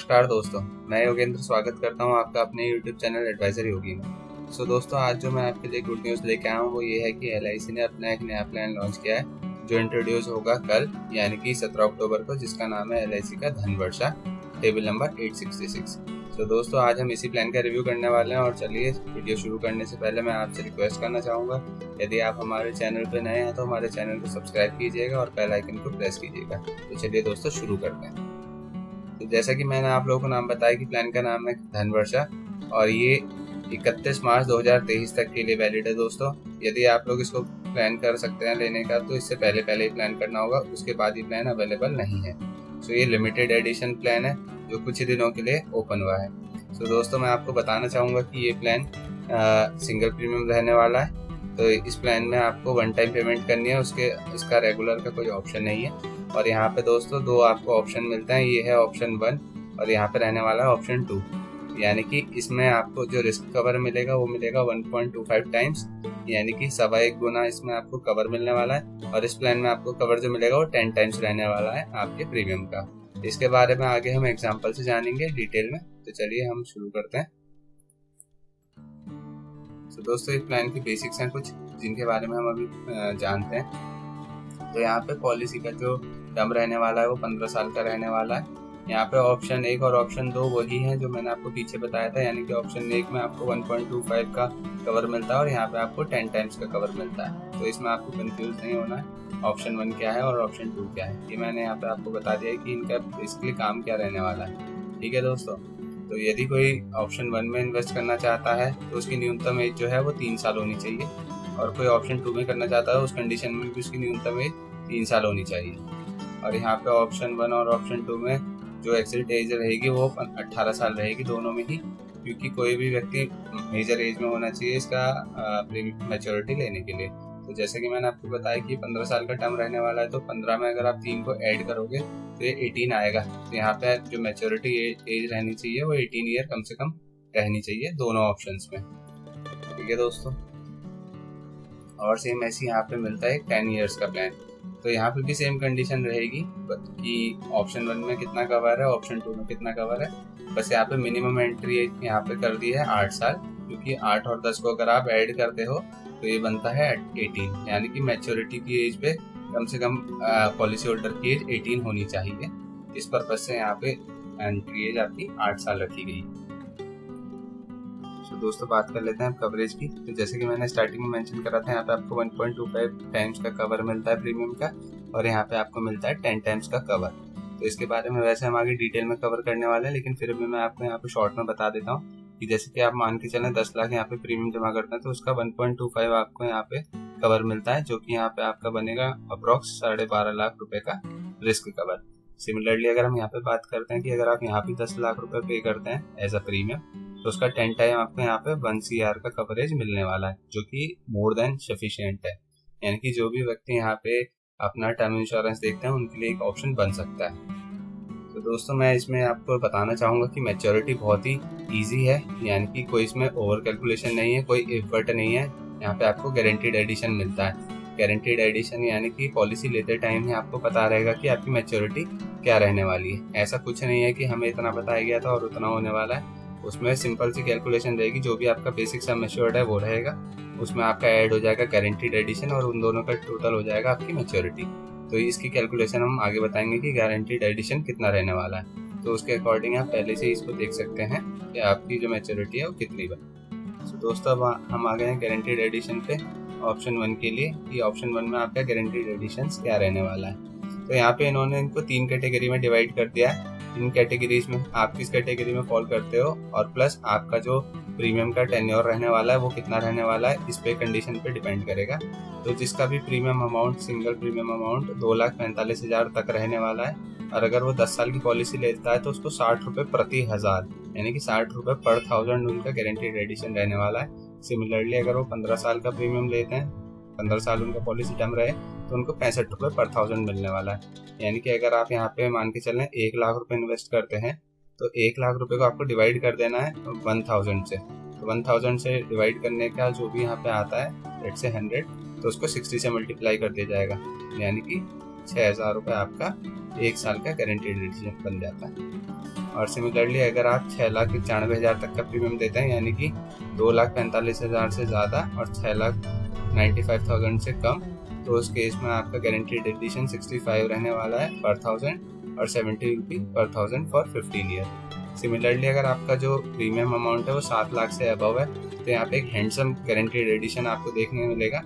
नमस्कार दोस्तों, मैं योगेंद्र स्वागत करता हूं आपका अपने YouTube चैनल एडवाइजर योगी में। दोस्तों, आज जो मैं आपके लिए गुड न्यूज़ लेके आया हूं वो ये है कि LIC ने अपना एक नया प्लान लॉन्च किया है जो इंट्रोड्यूस होगा कल यानी कि 17 अक्टूबर को, जिसका नाम है LIC का धनवर्षा, टेबल नंबर 866। दोस्तों, आज हम इसी प्लान का रिव्यू करने वाले हैं। और चलिए, वीडियो शुरू करने से पहले मैं आपसे रिक्वेस्ट करना चाहूँगा, यदि आप हमारे चैनल पर नए हैं तो हमारे चैनल को सब्सक्राइब कीजिएगा और बेल आइकन को प्रेस कीजिएगा। तो चलिए दोस्तों, शुरू करते हैं। तो जैसा कि मैंने आप लोगों को नाम बताया कि प्लान का नाम है धनवर्षा और ये 31 मार्च 2023 तक के लिए वैलिड है दोस्तों। यदि आप लोग इसको प्लान कर सकते हैं लेने का तो इससे पहले ही प्लान करना होगा, उसके बाद ये प्लान अवेलेबल नहीं है। ये लिमिटेड एडिशन प्लान है जो कुछ ही दिनों के लिए ओपन हुआ है। दोस्तों, मैं आपको बताना चाहूँगा कि ये प्लान सिंगल प्रीमियम रहने वाला है। तो इस प्लान में आपको वन टाइम पेमेंट करनी है, इसका रेगुलर का कोई ऑप्शन नहीं है। और यहाँ पे दोस्तों दो आपको ऑप्शन मिलते हैं, ये है ऑप्शन 1 और यहाँ पे रहने वाला है ऑप्शन 2। यानी कि इसमें आपको जो रिस्क कवर मिलेगा वो मिलेगा 1.25 टाइम्स, यानी कि 1.25 गुना इसमें आपको कवर मिलने वाला है। और इस प्लान में आपको कवर जो मिलेगा वो 10 टाइम्स रहने वाला है आपके प्रीमियम का। इसके बारे में आगे हम एग्जाम्पल से जानेंगे डिटेल में। तो चलिए हम शुरू करते हैं। दोस्तों, इस प्लान की बेसिक्स हैं कुछ जिनके बारे में हम अभी जानते हैं। तो यहाँ पे पॉलिसी का जो टर्म रहने वाला है वो 15 साल का रहने वाला है। यहाँ पे ऑप्शन 1 और ऑप्शन 2 वही है जो मैंने आपको पीछे बताया था, यानी कि ऑप्शन 1 में आपको 1.25 का कवर मिलता है और यहाँ पे आपको 10 टाइम्स का कवर मिलता है। तो इसमें आपको कंफ्यूज नहीं होना है ऑप्शन 1 क्या है और ऑप्शन 2 क्या है। ये मैंने यहाँ पे आपको बता दिया है कि इनका बेसिकली काम क्या रहने वाला है। ठीक है दोस्तों, तो यदि कोई ऑप्शन 1 में इन्वेस्ट करना चाहता है तो उसकी न्यूनतम एज जो है वो 3 साल होनी चाहिए, और कोई ऑप्शन 2 में करना चाहता है उस कंडीशन में भी उसकी न्यूनतम एज 3 साल होनी चाहिए। और यहाँ पे ऑप्शन 1 और ऑप्शन 2 में जो एग्जिट एज रहेगी वो 18 साल रहेगी दोनों में ही, क्योंकि कोई भी व्यक्ति मेजर एज में होना चाहिए इसका मैच्योरिटी लेने के लिए। तो जैसे कि मैंने आपको बताया कि 15 साल का टर्म रहने वाला है, तो 15 में अगर आप 3 को ऐड करोगे तो ये 18 आएगा। तो यहाँ पे जो मैच्योरिटी एज रहनी चाहिए वो 18 ईयर कम से कम रहनी चाहिए दोनों ऑप्शंस में। ठीक है दोस्तों, और सेम ऐसे यहाँ पे मिलता है 10 इयर्स का प्लान। तो यहाँ पे भी सेम कंडीशन रहेगी कि ऑप्शन 1 में कितना कवर है, ऑप्शन 2 में कितना कवर है। बस यहाँ पे मिनिमम एंट्री एज यहाँ पे कर दी है 8 साल, क्योंकि 8 और 10 को अगर आप ऐड करते हो तो ये बनता है 18, यानी कि मैच्योरिटी की एज पे कम से कम पॉलिसी होल्डर की एज 18 होनी चाहिए। इस पर्पज से यहाँ पे एंट्री एज आपकी 8 साल रखी गई। तो दोस्तों, बात कर लेते हैं कवरेज की। तो जैसे कि मैंने स्टार्टिंग में मेंशन करा था, यहाँ पे आपको 1.25 टाइम्स का कवर मिलता है प्रीमियम का, और यहाँ पे आपको मिलता है 10 टाइम्स का कवर। तो इसके बारे में वैसे हम आगे डिटेल में कवर करने वाले हैं, लेकिन फिर भी मैं आपको यहाँ पे शॉर्ट में बता देता हूँ कि जैसे कि आप मान के चलें 10 लाख यहाँ पे प्रीमियम जमा करते हैं तो उसका 1.25 आपको यहाँ पे कवर मिलता है, जो कि यहाँ पे आपका बनेगा अप्रोक्स 12.5 लाख रुपए का रिस्क कवर। सिमिलरली अगर हम यहाँ पे बात करते हैं कि अगर आप यहाँ पे 10 लाख रुपए पे करते हैं एज अ प्रीमियम, तो उसका 10 टाइम आपको यहाँ पे 1 CR का कवरेज मिलने वाला है, जो कि मोर देन सफिशिएंट है। यानी कि जो भी व्यक्ति यहाँ पे अपना टर्म इंश्योरेंस देखते हैं उनके लिए एक ऑप्शन बन सकता है। तो दोस्तों, मैं इसमें आपको बताना चाहूँगा कि मैच्योरिटी बहुत ही ईजी है, यानी कि कोई इसमें ओवर कैलकुलेशन नहीं है, कोई इफ बट नहीं है। यहाँ पे आपको गारंटीड एडिशन मिलता है। गारंटीड एडिशन यानी कि पॉलिसी लेते टाइम ही आपको पता रहेगा कि आपकी मैच्योरिटी क्या रहने वाली है। ऐसा कुछ नहीं है कि हमें इतना बताया गया था और उतना होने वाला है। उसमें सिंपल सी कैलकुलेशन रहेगी, जो भी आपका बेसिक सम एश्योर्ड है वो रहेगा, उसमें आपका ऐड हो जाएगा गारंटीड एडिशन और उन दोनों का टोटल हो जाएगा आपकी मैच्योरिटी। तो इसकी कैलकुलेशन हम आगे बताएंगे कि गारंटीड एडिशन कितना रहने वाला है। तो उसके अकॉर्डिंग आप पहले से इसको देख सकते हैं कि आपकी जो मैच्योरिटी है वो कितनी बनी। तो दोस्तों, अब हम आ गए हैं गारंटीड एडिशन पे ऑप्शन 1 के लिए कि ऑप्शन 1 में आपका गारंटीड एडिशन क्या रहने वाला है। तो यहाँ पे इन्होंने इनको 3 कैटेगरी में डिवाइड कर दिया है। इन कैटेगरीज में आप किस कैटेगरी में फॉल करते हो और प्लस आपका जो प्रीमियम का टेन्योर रहने वाला है वो कितना रहने वाला है, इस पे कंडीशन पे डिपेंड करेगा। तो जिसका भी premium amount, single premium amount 2,45,000 तक रहने वाला है, और अगर वो 10 साल की पॉलिसी लेता है तो उसको 60 रुपये प्रति 1000, यानी कि 60 रुपये पर 1000 उनका गारंटीड एडिशन रहने वाला है। सिमिलरली अगर वो 15 साल का प्रीमियम लेते हैं, 15 साल उनका पॉलिसी टर्म रहे, तो उनको 65 रुपये पर 1000 मिलने वाला है। यानी कि अगर आप यहाँ पे मान के चलें 1 लाख रुपए इन्वेस्ट करते हैं तो 1 लाख रुपए को आपको डिवाइड कर देना है 1000 से। तो 1000 से डिवाइड करने का जो भी यहाँ पे आता है, लेट्स से 100, तो उसको 60 से मल्टीप्लाई कर दिया जाएगा, यानी कि 6000 रुपये आपका 1 साल का गारंटीड एडिशन बन जाता है। और सिमिलरली अगर आप 6,95,000 तक का प्रीमियम देते हैं, यानी कि 2,45,000 से ज़्यादा और 6,95,000 से कम, तो उस केस में आपका गारंटीड एडिशन 65 रहने वाला है पर 1000 और 70 रुपी पर 1000 फॉर 15 ईयर। सिमिलरली अगर आपका जो प्रीमियम अमाउंट है वो 7 लाख से अबव है, तो यहाँ पे एक हैंडसम गारंटीड एडिशन आपको देखने मिलेगा,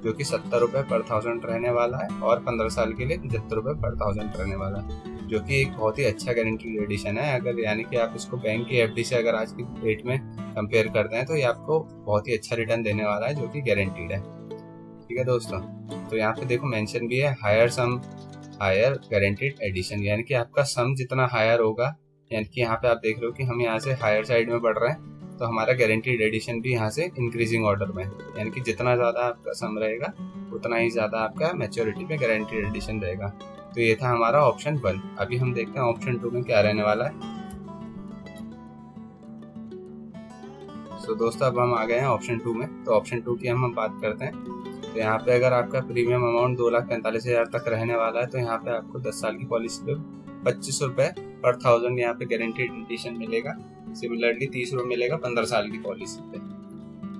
जो कि 70 रुपये पर 1000 रहने वाला है और 15 साल के लिए 75 रुपये पर 1000 रहने वाला है, जो कि एक बहुत ही अच्छा गारंटीड एडिशन है। अगर यानी कि आप इसको बैंक की एफडी से अगर आज की डेट में कंपेयर करते हैं तो ये आपको बहुत ही अच्छा रिटर्न देने वाला है, जो कि गारंटीड है। ठीक है दोस्तों, तो यहाँ पे देखो मेंशन भी है higher sum higher guaranteed addition, यानी कि आपका सम जितना हायर होगा, यानी कि यहाँ पे आप देख रहे हो कि हम यहाँ से हायर साइड में बढ़ रहे हैं, तो हमारा गारंटीड एडिशन भी यहाँ से इंक्रीजिंग ऑर्डर में, यानी कि जितना ज़्यादा आपका सम रहेगा उतना ही ज़्यादा आपका मैच्योरिटी पे गारंटीड एडिशन रहेगा। तो ये था हमारा ऑप्शन 1। अभी हम देखते हैं ऑप्शन 2 में क्या रहने वाला है। तो दोस्तों अब हम आ गए हैं ऑप्शन 2 में। तो ऑप्शन 2 की हम बात करते हैं। तो यहाँ पे अगर आपका प्रीमियम अमाउंट 2,45,000 तक रहने वाला है, तो यहाँ पे आपको 10 साल की पॉलिसी पे 25 रुपये पर 1000 यहाँ पे गारंटीड एडिशन मिलेगा। सिमिलरली 30 रुपये मिलेगा 15 साल की पॉलिसी पे।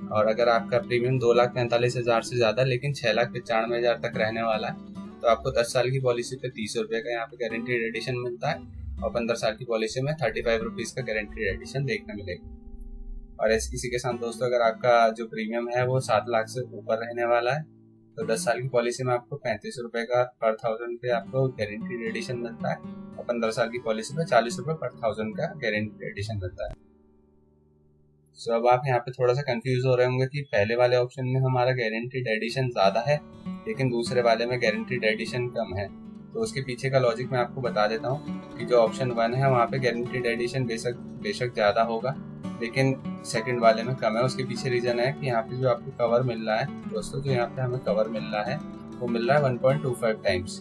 और अगर आपका प्रीमियम 2,45,000 से ज़्यादा लेकिन 6,95,000 तक रहने वाला है, तो आपको 10 साल की पॉलिसी पे 30 रुपये का यहाँ पे गारंटीड एडिशन मिलता है और 15 साल की पॉलिसी में 35 रुपीज़ का गारंटीड एडिशन देखने मिलेगा। और इसी के साथ दोस्तों अगर आपका जो प्रीमियम है वो 7 लाख से ऊपर रहने वाला है, तो 10 साल की पॉलिसी में आपको 35 रुपये का पर 1000 पे आपको गारंटीड एडिशन मिलता है और 15 साल की पॉलिसी में 40 रुपये पर 1000 का गारंटीड एडिशन मिलता है। सो अब आप यहाँ पे थोड़ा सा कंफ्यूज हो रहे होंगे कि पहले वाले ऑप्शन में हमारा गारंटीड एडिशन ज़्यादा है लेकिन दूसरे वाले में गारंटीड एडिशन कम है। तो उसके पीछे का लॉजिक मैं आपको बता देता हूँ कि जो ऑप्शन 1 है वहाँ पे गारंटीड एडिशन बेशक ज़्यादा होगा लेकिन सेकंड वाले में कम है। उसके पीछे रीज़न है कि यहाँ पे जो आपको कवर मिल रहा है दोस्तों, जो यहाँ पे हमें कवर मिल रहा है वो मिल रहा है 1.25 टाइम्स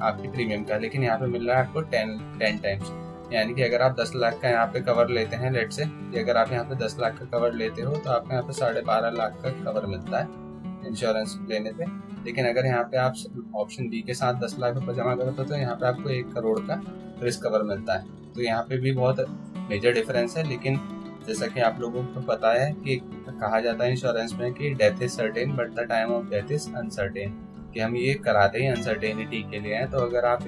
आपकी प्रीमियम का, लेकिन यहाँ पे मिल रहा है आपको 10 टाइम्स। यानी कि अगर आप 10 लाख का यहाँ पे कवर लेते हैं, लेट से कि अगर आप यहाँ पे 10 लाख का कवर लेते हो तो आपको यहाँ पे 12.5 लाख का कवर मिलता है इंश्योरेंस लेने पे। लेकिन अगर यहाँ पे आप ऑप्शन बी के साथ 10 लाख रुपये जमा करते हो तो यहाँ पे आपको 1 करोड़ का रिस्क कवर मिलता है। तो यहाँ पे भी बहुत मेजर डिफरेंस है। लेकिन जैसा कि आप लोगों को पता है कि कहा जाता है इंश्योरेंस में कि death is certain but the time of death is uncertain, कि हम ये कराते ही अनसर्टेनिटी के लिए हैं। तो अगर आप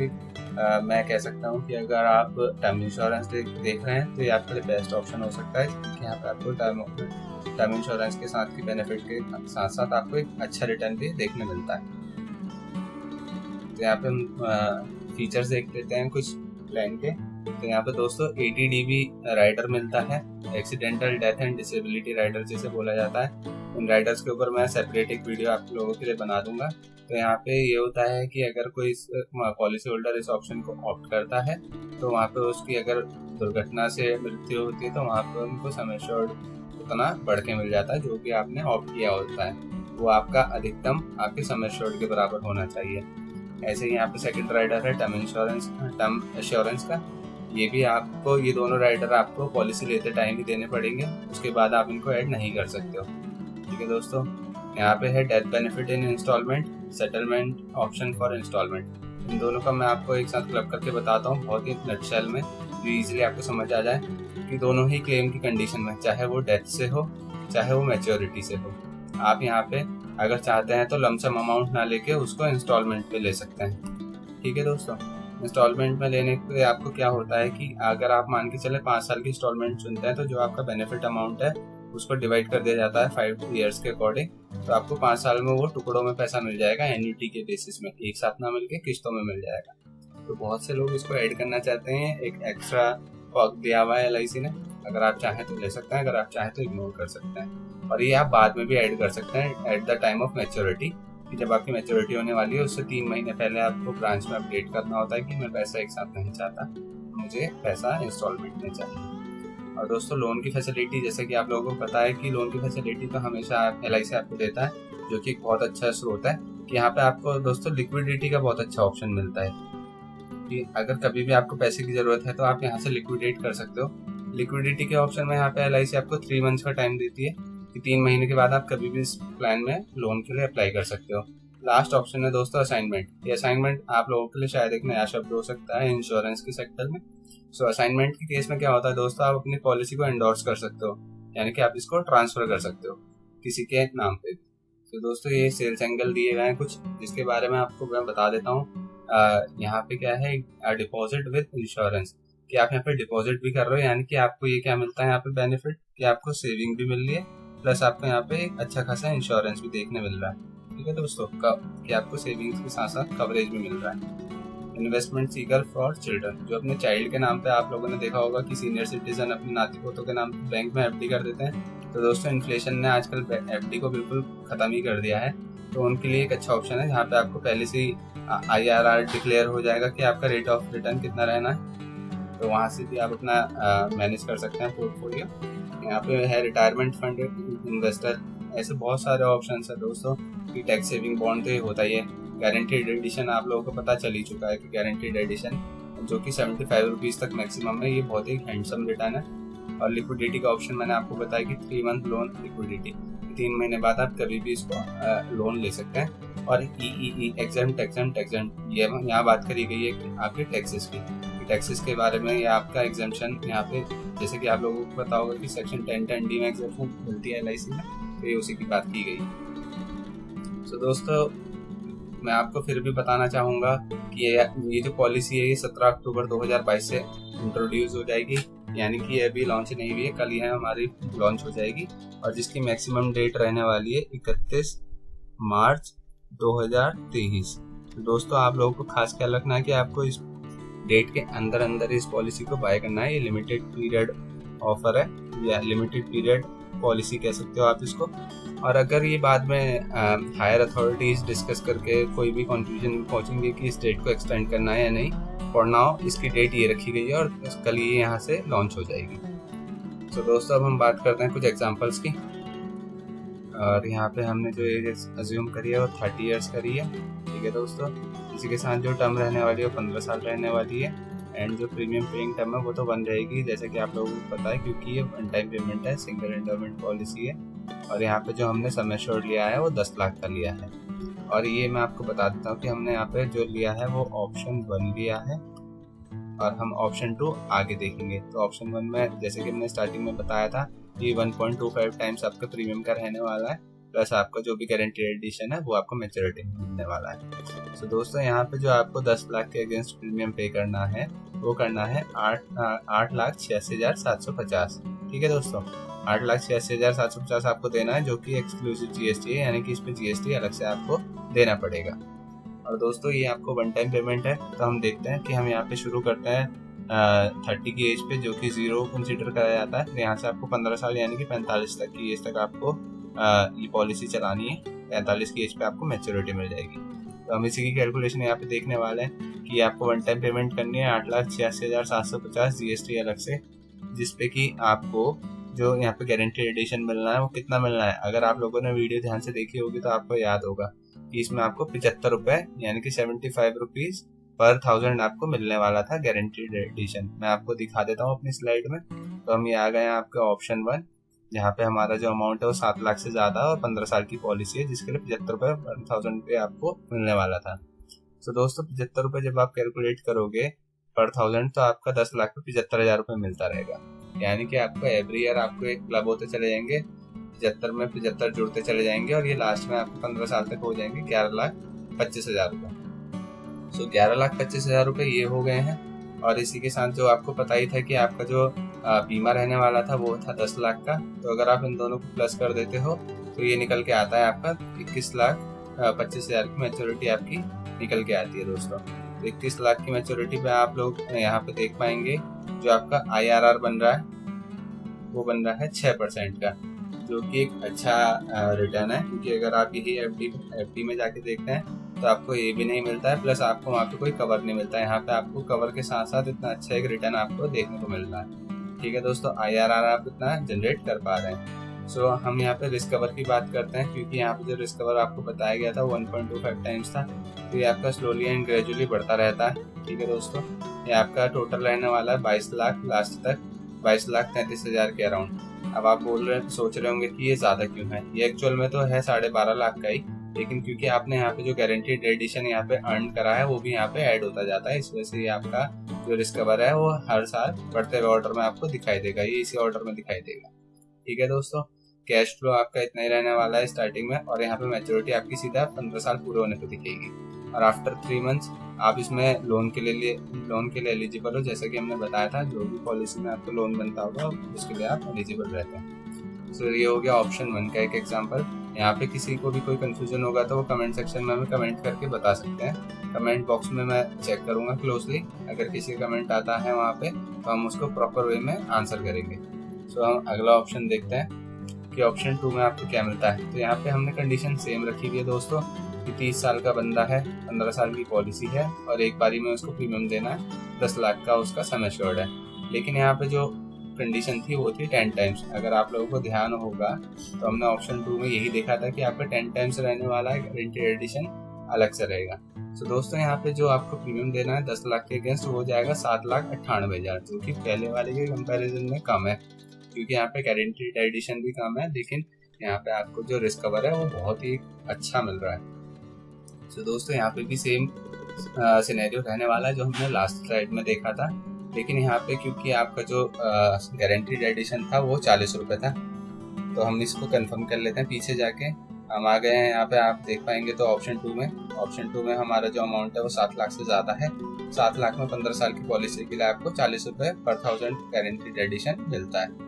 मैं कह सकता हूँ कि अगर आप टर्म इंश्योरेंस देख रहे हैं तो ये आपके लिए बेस्ट ऑप्शन हो सकता है, कि यहाँ पे आपको टर्म इंश्योरेंस के साथ की बेनिफिट के साथ साथ आपको एक अच्छा रिटर्न भी देखने मिलता है। तो यहाँ पे हम फीचर्स देख लेते हैं कुछ प्लान के। तो यहाँ पे दोस्तों 80 dB राइडर मिलता है, accidental death and disability rider जिसे बोला जाता है। इन राइडर्स के ऊपर मैं सेपरेट एक वीडियो आप लोगों के लिए बना दूंगा। तो यहाँ पे ये होता है कि अगर कोई पॉलिसी होल्डर इस ऑप्शन को ऑप्ट करता है तो वहाँ पे उसकी अगर दुर्घटना से मृत्यु होती है तो वहाँ पे उनको सम एश्योर्ड उतना बढ़ के मिल जाता है जो भी आपने ऑप्ट किया होता है, वो आपका अधिकतम आपके सम एश्योर्ड के बराबर होना चाहिए। ऐसे ही यहाँ पे सेकंड राइडर है टर्म एश्योरेंस का। ये भी आपको, ये दोनों राइडर आपको पॉलिसी लेते टाइम ही देने पड़ेंगे, उसके बाद आप इनको ऐड नहीं कर सकते हो। ठीक है दोस्तों, यहाँ पे है death benefit in installment, settlement option for installment. इन दोनों का मैं आपको एक साथ क्लब करके बताता हूँ बहुत ही नटशेल में, जो इजीली आपको समझ आ जाए कि दोनों ही क्लेम की कंडीशन में, चाहे वो डेथ से हो चाहे वो मैच्योरिटी से हो, आप यहाँ पे अगर चाहते हैं तो लमसम अमाउंट ना लेके उसको इंस्टॉलमेंट पे ले सकते हैं। ठीक है दोस्तों, इंस्टॉलमेंट में लेने पे आपको क्या होता है कि अगर आप मान के चले 5 साल की इंस्टॉलमेंट चुनते हैं तो जो आपका बेनिफिट अमाउंट है उसको डिवाइड कर दिया जाता है 5 ईयर्स के अकॉर्डिंग। तो आपको 5 साल में वो टुकड़ों में पैसा मिल जाएगा, एन्युटी के बेसिस में, एक साथ ना मिलके किस्तों में मिल जाएगा। तो बहुत से लोग इसको ऐड करना चाहते हैं, एक एक्स्ट्रा पॉक दिया हुआ है LIC ने। अगर आप चाहें तो ले सकते हैं, अगर आप चाहें तो इग्नोर कर सकते हैं। और ये आप बाद में भी ऐड कर सकते हैं at the time of maturity, कि जब आपकी मैच्योरिटी होने वाली है उससे 3 महीने पहले आपको ब्रांच में अपडेट करना होता है कि मैं पैसा एक साथ नहीं चाहता, मुझे पैसा इंस्टॉलमेंट में चाहिए। और दोस्तों लोन की फैसिलिटी, जैसे कि आप लोगों को पता है कि लोन की फैसिलिटी तो हमेशा LIC आपको देता है, जो कि एक बहुत अच्छा स्रोत है। कि यहाँ पे आपको दोस्तों लिक्विडिटी का बहुत अच्छा ऑप्शन मिलता है कि अगर कभी भी आपको पैसे की जरूरत है तो आप यहाँ से लिक्विडेट कर सकते हो। लिक्विडिटी के ऑप्शन में यहाँ पे LIC आपको 3 मंथ्स का टाइम देती है कि 3 महीने के बाद आप कभी भी इस प्लान में लोन के लिए अप्लाई कर सकते हो। लास्ट ऑप्शन है दोस्तों असाइनमेंट। ये असाइनमेंट आप लोगों के लिए शायद एक नया शब्द हो सकता है इंश्योरेंस के सेक्टर में, सो असाइनमेंट के केस में क्या होता है दोस्तों, आप अपनी पॉलिसी को एंडोर्स कर सकते हो, यानी कि आप इसको ट्रांसफर कर सकते हो किसी के नाम पे। तो दोस्तों ये सेल्स एंगल दिए गए हैं कुछ, जिसके बारे में आपको मैं बता देता हूँ। यहाँ पे क्या है, डिपॉजिट विद इंश्योरेंस, कि आप यहाँ पे डिपॉजिट भी कर रहे हो, यानी कि आपको ये क्या मिलता है यहाँ पे बेनिफिट, कि आपको सेविंग भी मिल रही है, प्लस आपको यहाँ पे एक अच्छा खासा इंश्योरेंस भी देखने मिल रहा है। ठीक है दोस्तों, कि आपको सेविंग्स के साथ साथ कवरेज भी मिल रहा है। इन्वेस्टमेंट सीकर फॉर चिल्ड्रन, जो अपने चाइल्ड के नाम पे आप लोगों ने देखा होगा कि सीनियर सिटीजन अपने नाती पोतों के नाम पे बैंक में एफडी कर देते हैं। तो दोस्तों इन्फ्लेशन ने आजकल एफडी को बिल्कुल खत्म ही कर दिया है, तो उनके लिए एक अच्छा ऑप्शन है, जहाँ पे आपको पहले से ही IRR डिक्लेयर हो जाएगा कि आपका रेट ऑफ रिटर्न कितना रहना है। तो वहाँ से भी आप अपना मैनेज कर सकते हैं पोर्टफोलियो। यहाँ पे है रिटायरमेंट फंड इन्वेस्टर, ऐसे बहुत सारे ऑप्शन है दोस्तों। कि टैक्स सेविंग बॉन्ड तो ये होता ही है। गारंटीड एडिशन आप लोगों को पता चल ही चुका है कि गारंटीड एडिशन जो कि 75 रुपीज़ तक मैक्सिमम है, ये बहुत ही हैंडसम रिटर्न है। और लिक्विडिटी का ऑप्शन मैंने आपको बताया कि 3 मंथ लोन लिक्विडिटी, 3 महीने बाद आप कभी भी इसको लोन ले सकते हैं। और EEE एग्जेम्प्ट ये यहाँ बात करी गई है कि आपके टैक्सेस की, टैक्सेस के बारे में, या आपका एग्जेम्पशन यहाँ पे, जैसे कि आप लोगों को पता होगा कि सेक्शन 10(10)D में एग्जेम्पशन मिलती है LIC में, तो ये उसी की बात की गई। तो दोस्तों मैं आपको फिर भी बताना चाहूँगा कि ये जो पॉलिसी है ये 17 अक्टूबर 2022 से इंट्रोड्यूस हो जाएगी, यानी कि ये अभी लॉन्च नहीं हुई है, कल ही हमारी लॉन्च हो जाएगी। और जिसकी मैक्सिमम डेट रहने वाली है 31 मार्च 2023। तो दोस्तों आप लोगों को खास ख्याल रखना है कि आपको इस डेट के अंदर अंदर इस पॉलिसी को बाय करना है। ये लिमिटेड पीरियड ऑफर है, या लिमिटेड पीरियड पॉलिसी कह सकते हो आप इसको। और अगर ये बाद में हायर अथॉरिटीज डिस्कस करके कोई भी कंक्लूजन में पहुंचेंगे कि इस डेट को एक्सटेंड करना है या नहीं, फॉर नाउ इसकी डेट ये रखी गई है और कल ये यहाँ से लॉन्च हो जाएगी। तो दोस्तों अब हम बात करते हैं कुछ एग्जांपल्स की। और यहाँ पे हमने जो एज अज्यूम करी है वो 30 ईयर्स करी है। ठीक है दोस्तों, इसी के साथ जो टर्म रहने वाली है वो 15 साल रहने वाली है। एंड जो प्रीमियम पेइंग टर्म है वो तो 1 रहेगी, जैसे कि आप लोगों को पता है, क्योंकि ये वन टाइम पेमेंट है, सिंगल एंडोमेंट पॉलिसी है। और यहाँ पे जो हमने सम एश्योर्ड लिया है वो 10 लाख का लिया है। और ये मैं आपको बता देता हूँ कि हमने यहाँ पे जो लिया है वो ऑप्शन 1 लिया है, और हम ऑप्शन 2 आगे देखेंगे। तो ऑप्शन 1 में जैसे कि हमने स्टार्टिंग में बताया था, ये 1.25 टाइम्स आपका प्रीमियम का रहने वाला है, प्लस आपका जो भी गारंटी एडिशन है वो आपको मैच्योरिटी में मिलने वाला है। तो दोस्तों यहाँ पे जो आपको 10 लाख के अगेंस्ट प्रीमियम पे करना है वो करना है 8,86,750। ठीक है दोस्तों, 8,86,750 आपको देना है, जो कि एक्सक्लूसिव GST है, यानी कि इस पे GST अलग से आपको देना पड़ेगा। और दोस्तों ये आपको वन टाइम पेमेंट है। तो हम देखते हैं कि हम यहाँ पे शुरू करते हैं 30 की एज पे, जो कि 0 कंसिडर करा जाता है। तो यहाँ से आपको 15 साल यानी कि 45 तक की एज तक आपको ये पॉलिसी चलानी है। 45 की एज पे आपको मैच्योरिटी मिल जाएगी। तो हम इसी की कैलकुलेशन यहाँ पे देखने वाले हैं कि आपको वन टाइम पेमेंट करनी है 8,86,750 GST अलग से, जिसपे कि आपको जो यहाँ पे गारंटी एडिशन मिलना है वो कितना मिलना है। अगर आप लोगों ने वीडियो ध्यान से देखी होगी तो आपको याद होगा कि इसमें आपको 75 रुपए यानी कि 75 रुपीज पर 1000 आपको मिलने वाला था गारंटीड एडिशन। मैं आपको दिखा देता हूँ अपनी स्लाइड में। तो हम ये आ गए हैं आपका ऑप्शन 1, जहाँ पे हमारा जो अमाउंट है वो 7 लाख से ज्यादा और 15 साल की पॉलिसी है, जिसके लिए 75 रुपए पर 1000 पे आपको मिलने वाला था। तो दोस्तों 75 रुपए जब आप कैलकुलेट करोगे पर 1000, तो आपका 10 लाख पे 75,000 रुपए मिलता रहेगा। यानी कि आपको एवरी ईयर आपको एक क्लब होते चले जाएंगे, 75 में 75 जुड़ते चले जाएंगे, और ये लास्ट में आपको 15 साल तक हो जाएंगे 11,25,000 रुपए। सो 11,25,000 रुपए ये हो गए हैं। और इसी के साथ जो आपको पता ही था कि आपका जो बीमा रहने वाला था वो था 10 लाख का। तो अगर आप इन दोनों को प्लस कर देते हो तो ये निकल के आता है आपका 21,25,000 की मैच्योरिटी आपकी निकल के आती है दोस्तों। तो 21 लाख की मैच्योरिटी पे आप लोग यहाँ पे देख पाएंगे जो आपका IRR बन रहा है वो बन रहा है 6% का, जो कि एक अच्छा रिटर्न है। क्योंकि अगर आप यही FD में जाके देखते हैं तो आपको ये भी नहीं मिलता है, प्लस आपको वहाँ पे कोई कवर नहीं मिलता है। यहाँ पे आपको कवर के साथ साथ इतना अच्छा एक रिटर्न आपको देखने को मिल रहा है। ठीक है दोस्तों, IRR आप इतना जनरेट कर पा रहे हैं। सो हम यहाँ पे रिस्क कवर की बात करते हैं, क्योंकि यहाँ पे जो रिस्क कवर आपको बताया गया था 1.25 टाइम्स था। तो ये आपका स्लोली एंड ग्रेजुअली बढ़ता रहता है। ठीक है दोस्तों, ये आपका टोटल रहने वाला है 22 लाख लास्ट तक, 22,33,000 के अराउंड। अब आप सोच रहे होंगे कि ये ज्यादा क्यों है। ये एक्चुअल में तो है 12.5 लाख का ही, लेकिन क्योंकि आपने यहाँ पे जो गारंटीड एडिशन यहाँ पे अर्न करा है वो भी यहाँ पे ऐड होता जाता है, इस वजह से ये आपका जो रिस्क कवर है वो हर साल बढ़ते हुए ऑर्डर में आपको दिखाई देगा, ये इसी ऑर्डर में दिखाई देगा। ठीक है दोस्तों, कैश फ्लो आपका इतना ही रहने वाला है स्टार्टिंग में, और यहाँ पे मैच्योरिटी आपकी सीधा 15 साल पूरे होने पे दिखेगी, और आफ्टर 3 मंथ्स आप इसमें लोन के लिए एलिजिबल हो। जैसा कि हमने बताया था, जो भी पॉलिसी में आपको लोन बनता होगा उसके लिए आप एलिजिबल रहते हैं। सो ये हो गया ऑप्शन 1 का एक एग्जांपल। यहाँ पे किसी को भी कोई कंफ्यूजन होगा तो वो कमेंट सेक्शन में हमें कमेंट करके बता सकते हैं। कमेंट बॉक्स में मैं चेक करूंगा क्लोजली, अगर किसी का कमेंट आता है वहाँ पे तो हम उसको प्रॉपर वे में आंसर करेंगे। सो हम अगला ऑप्शन देखते हैं कि ऑप्शन 2 में आपको क्या मिलता है। तो यहाँ पे हमने कंडीशन सेम रखी हुई है दोस्तों कि 30 साल का बंदा है, 15 साल की पॉलिसी है, और एक बारी में उसको प्रीमियम देना है, 10 लाख का उसका सम एश्योर्ड है। लेकिन यहाँ पे जो कंडीशन थी वो थी 10 टाइम्स। अगर आप लोगों को ध्यान होगा तो हमने ऑप्शन 2 में यही देखा था कि आपका 10 टाइम्स रहने वाला है, गारंटीड एडिशन अलग से रहेगा। तो दोस्तों यहाँ पे जो आपको प्रीमियम देना है 10 लाख के अगेंस्ट वो हो जाएगा 7,98,000, जो कि पहले वाले के कंपैरिजन में कम है, क्योंकि यहाँ पे गारंटीड एडिशन भी कम है, लेकिन यहाँ पे आपको जो रिस्क कवर है वो बहुत ही अच्छा मिल रहा है। तो दोस्तों यहाँ पे भी सेम सिनेरियो रहने वाला है जो हमने लास्ट स्लाइड में देखा था, लेकिन यहाँ पे क्योंकि आपका जो गारंटीड एडिशन था वो 40 रुपये था, तो हम इसको कंफर्म कर लेते हैं। पीछे जाके हम आ गए हैं, यहाँ पे आप देख पाएंगे तो ऑप्शन 2 में हमारा जो अमाउंट है वो 7 लाख से ज़्यादा है। 7 लाख में 15 साल की पॉलिसी के लिए आपको 40 रुपये पर 1000 गारंटीड एडिशन मिलता है।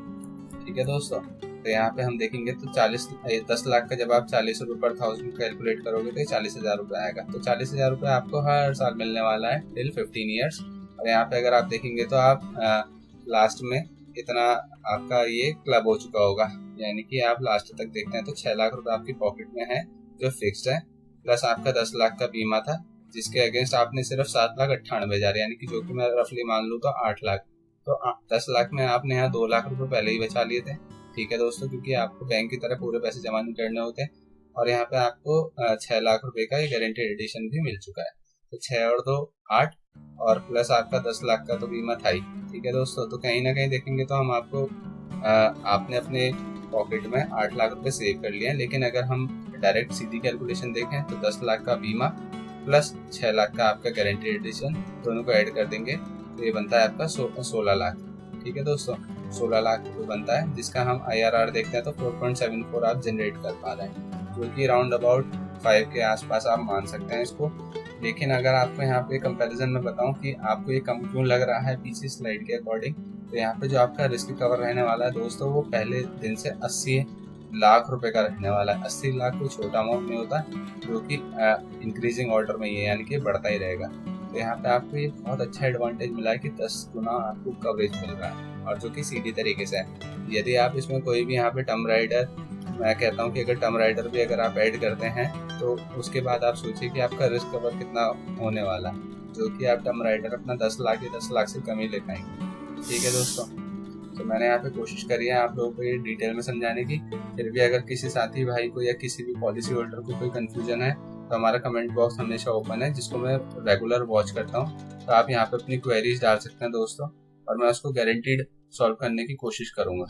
ठीक है दोस्तों, तो यहाँ पे हम देखेंगे तो 10 लाख का जब आप 40 रुपये पर 1000 कैलकुलेट करोगे तो 40,000 रुपये आएगा। तो 40,000 रुपये आपको हर साल मिलने वाला है टिल 15 ईयर्स। और यहाँ पे अगर आप देखेंगे तो आप लास्ट में इतना आपका ये क्लब हो चुका होगा, यानी कि आप लास्ट तक देखते हैं तो 6 लाख रुपए आपकी पॉकेट में है जो फिक्स्ड है, प्लस आपका 10 लाख का बीमा था जिसके अगेंस्ट आपने सिर्फ 7,98,000 यानी कि जो कि मैं रफली मान लूँ तो 8 लाख, तो 10 लाख में आपने यहाँ 2 लाख रुपए पहले ही बचा लिए थे। ठीक है दोस्तों, क्योंकि आपको बैंक की तरह पूरे पैसे जमा नहीं करने होते, और यहाँ पे आपको 6 लाख रुपए का ये गारंटीड एडिशन भी मिल चुका है। तो 6 और 2 8, और प्लस आपका 10 लाख का तो बीमा था ही। ठीक है दोस्तों, तो कहीं ना कहीं देखेंगे तो हम आपको आपने अपने पॉकेट में 8 लाख रुपए सेव कर लिए हैं, लेकिन अगर हम डायरेक्ट सीधी कैलकुलेशन देखें तो 10 लाख का बीमा प्लस 6 लाख का आपका गारंटीड एडिशन दोनों को ऐड कर देंगे तो ये बनता है आपका 16 लाख। ठीक है दोस्तों, 16 लाख रुपये बनता है, जिसका हम IRR देखते हैं तो 4.74 आप जनरेट कर पा रहे हैं, जो कि राउंड अबाउट 5 के आसपास आप मान सकते हैं इसको। लेकिन अगर आपको यहाँ पे कंपैरिजन में बताऊं कि आपको ये कम क्यों लग रहा है पीछे स्लाइड के अकॉर्डिंग, तो यहाँ पे जो आपका रिस्क कवर रहने वाला है दोस्तों वो पहले दिन से 80 लाख रुपए का रहने वाला है। 80 लाख कोई छोटा अमाउंट नहीं होता, जो कि इंक्रीजिंग ऑर्डर में ये यानी कि बढ़ता ही रहेगा। तो यहाँ पे आपको ये बहुत अच्छा एडवांटेज मिला है कि 10 गुना आपको कवरेज मिल रहा है, और जो कि सीधी तरीके से है। यदि आप इसमें कोई भी यहाँ पे टर्म राइडर, मैं कहता हूँ कि अगर टर्म राइडर भी अगर आप ऐड करते हैं तो उसके बाद आप सोचिए कि आपका रिस्क कवर कितना होने वाला है, जो कि आप टर्म राइडर अपना 10 लाख या 10 लाख से कम ही ले पाएंगे। ठीक है दोस्तों, तो मैंने यहाँ पे कोशिश करी है आप लोगों को ये डिटेल में समझाने की। फिर भी अगर किसी साथी भाई को या किसी भी पॉलिसी होल्डर को कोई कंफ्यूजन है तो हमारा कमेंट बॉक्स हमेशा ओपन है, जिसको मैं रेगुलर वॉच करता हूँ। तो आप यहाँ पे अपनी क्वेरीज डाल सकते हैं दोस्तों, और मैं उसको गारंटीड सॉल्व करने की कोशिश करूंगा।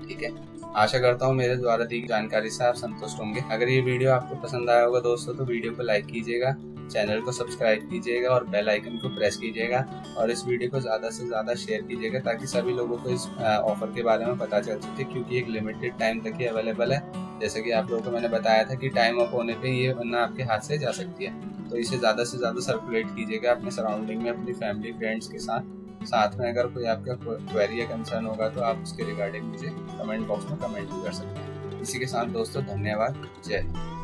ठीक है, आशा करता हूँ मेरे द्वारा दी जानकारी से आप संतुष्ट होंगे। अगर ये वीडियो आपको पसंद आया होगा दोस्तों तो वीडियो को लाइक कीजिएगा, चैनल को सब्सक्राइब कीजिएगा और बेल आइकन को प्रेस कीजिएगा, और इस वीडियो को ज़्यादा से ज़्यादा शेयर कीजिएगा ताकि सभी लोगों को इस ऑफर के बारे में पता चल सके, क्योंकि एक लिमिटेड टाइम तक ही अवेलेबल है। जैसे कि आप लोगों को मैंने बताया था कि टाइम अप होने पे ये वरना आपके हाथ से जा सकती है, तो इसे ज़्यादा से ज़्यादा सर्कुलेट कीजिएगा अपने सराउंडिंग में, अपनी फैमिली फ्रेंड्स के साथ में। अगर कोई आपका क्वेरी या कंसर्न होगा तो आप उसके रिगार्डिंग मुझे कमेंट बॉक्स में कमेंट भी कर सकते हैं। इसी के साथ दोस्तों धन्यवाद, जय हिंद।